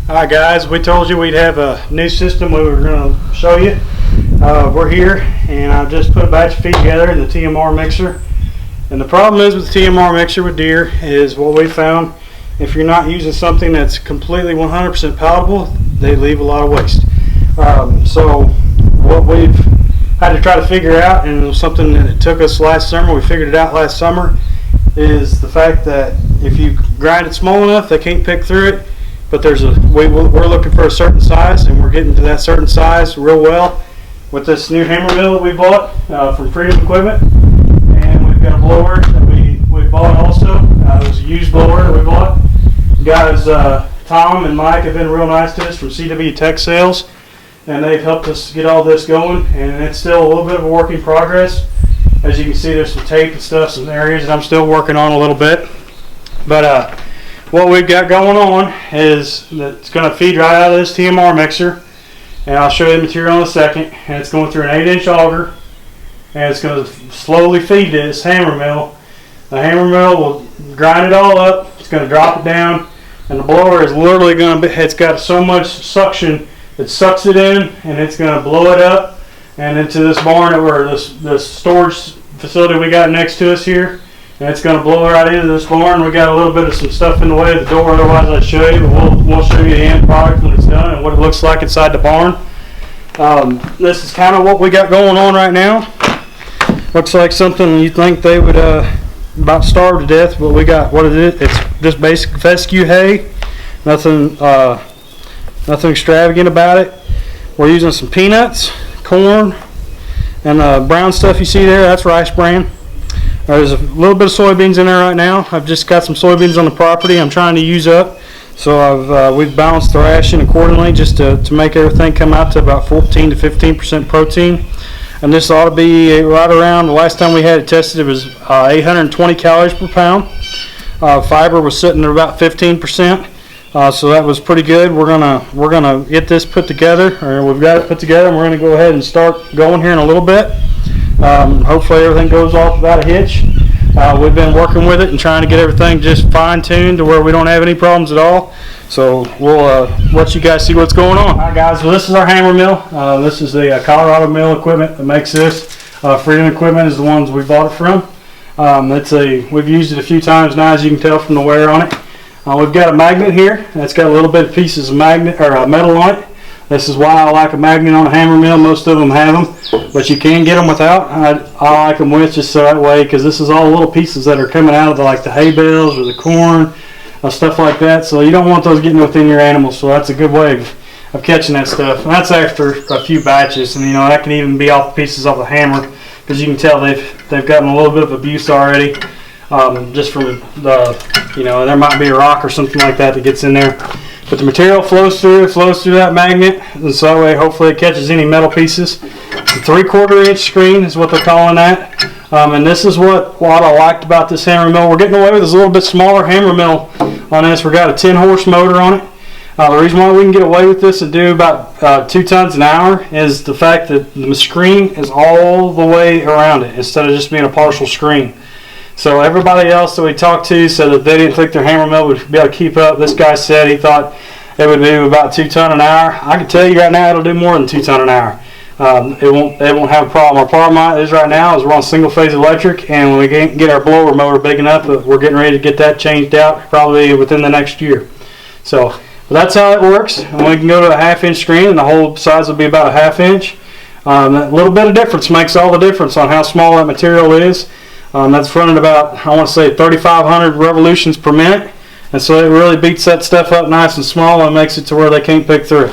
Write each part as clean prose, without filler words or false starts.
Alright guys, we told you we'd have a new system we were going to show you. We're here and I've just put a batch of feed together in the TMR mixer. And the problem is with the TMR mixer with deer is what we found, if you're not using something that's completely 100% palatable, they leave a lot of waste. So what we've had to try to figure out, and it was something that it took us last summer, we figured it out last summer, is the fact that if you grind it small enough, they can't pick through it. But we're looking for a certain size, and we're getting to that certain size real well with this new hammer mill that we bought from Freedom Equipment. And we've got a blower that we bought also. It was a used blower that we bought. Guys, Tom and Mike have been real nice to us from CW Tech Sales, and they've helped us get all this going. And it's still a little bit of a work in progress. As you can see, there's some tape and stuff, some areas that I'm still working on a little bit. But what we've got going on is that it's going to feed right out of this TMR mixer, and I'll show you the material in a second. And it's going through an 8-inch auger, and it's going to slowly feed this hammer mill. The hammer mill will grind it all up. It's going to drop it down, and the blower is literally going to be, it's got so much suction that sucks it in, and it's going to blow it up and into this barn or this storage facility we got next to us here. And it's going to blow right into this barn. We got a little bit of some stuff in the way of the door, otherwise I'd show you, but we'll show you the end product when it's done and what it looks like inside the barn. This is kind of what we got going on right now. Looks like something you think they would about starve to death, but we got what it is. It's just basic fescue hay, nothing extravagant about it. We're using some peanuts, corn, and the brown stuff you see there, that's rice bran. There's a little bit of soybeans in there right now. I've just got some soybeans on the property I'm trying to use up, so we've balanced the ration accordingly just to make everything come out to about 14 to 15% protein. And this ought to be right around, the last time we had it tested, it was 820 calories per pound. Fiber was sitting at about 15%, so that was pretty good. We're gonna get this put together, or we've got it put together, and we're gonna go ahead and start going here in a little bit. Hopefully everything goes off without a hitch. We've been working with it and trying to get everything just fine-tuned to where we don't have any problems at all. So we'll let you guys see what's going on. Alright guys, well this is our hammer mill. This is the Colorado mill equipment that makes this. Freedom Equipment is the ones we bought it from. We've used it a few times now, as you can tell from the wear on it. We've got a magnet here that's got a little bit of pieces of metal on it. This is why I like a magnet on a hammer mill. Most of them have them, but you can get them without. I like them with, just so that way, because this is all little pieces that are coming out of the hay bales or the corn, stuff like that. So you don't want those getting within your animals. So that's a good way of catching that stuff. And that's after a few batches, and that can even be off pieces off the hammer, because you can tell they've gotten a little bit of abuse already, just from there might be a rock or something like that gets in there. But the material flows through that magnet, and so that way hopefully it catches any metal pieces. The 3/4 inch screen is what they're calling that. And this is what I liked about this hammer mill. We're getting away with this a little bit smaller hammer mill on this. We've got a 10-horse motor on it. The reason why we can get away with this and do about 2 tons an hour is the fact that the screen is all the way around it instead of just being a partial screen. So everybody else that we talked to said that they didn't think their hammer mill would be able to keep up. This guy said he thought it would do about 2 ton an hour. I can tell you right now it'll do more than 2 ton an hour. It won't have a problem. Our problem is right now is we're on single phase electric, and when we get our blower motor big enough, we're getting ready to get that changed out probably within the next year. So that's how it works. And we can go to a 1/2 inch screen, and the whole size will be about a 1/2 inch. That little bit of difference makes all the difference on how small that material is. That's running about, I want to say, 3,500 revolutions per minute, and so it really beats that stuff up nice and small and makes it to where they can't pick through it.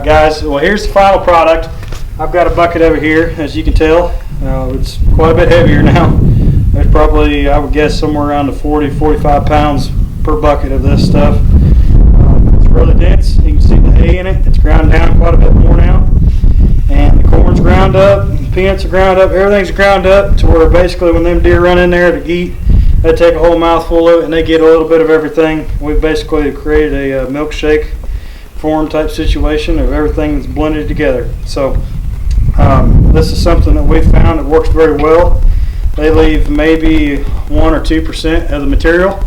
Alright guys, well here's the final product. I've got a bucket over here, as you can tell. It's quite a bit heavier now. There's probably, I would guess, somewhere around the 40-45 pounds per bucket of this stuff. It's really dense. You can see the hay in it. It's ground down quite a bit more now. And the corn's ground up, the peanuts are ground up, everything's ground up to where basically when them deer run in there to eat, they take a whole mouthful of it and they get a little bit of everything. We've basically created a milkshake form type situation of everything that's blended together. So this is something that we've found that works very well. They leave maybe 1 or 2% of the material.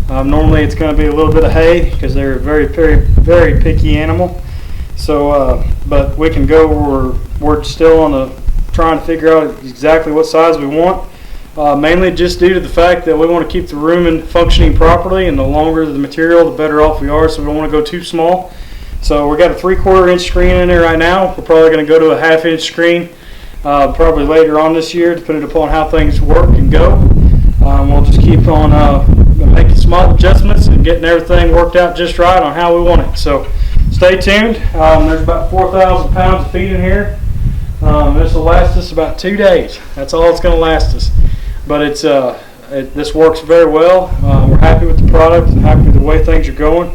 Normally it's going to be a little bit of hay because they're a very picky animal. So, but we can go where we're still on the trying to figure out exactly what size we want. Mainly just due to the fact that we want to keep the rumen functioning properly, and the longer the material, the better off we are. So we don't want to go too small. So we got a 3/4 inch screen in there right now. We're probably going to go to a 1/2 inch screen probably later on this year, depending upon how things work and go. We'll just keep on making small adjustments and getting everything worked out just right on how we want it. So stay tuned. There's about 4,000 pounds of feed in here. This will last us about 2 days. That's all it's going to last us. But this works very well. We're happy with the product and happy with the way things are going.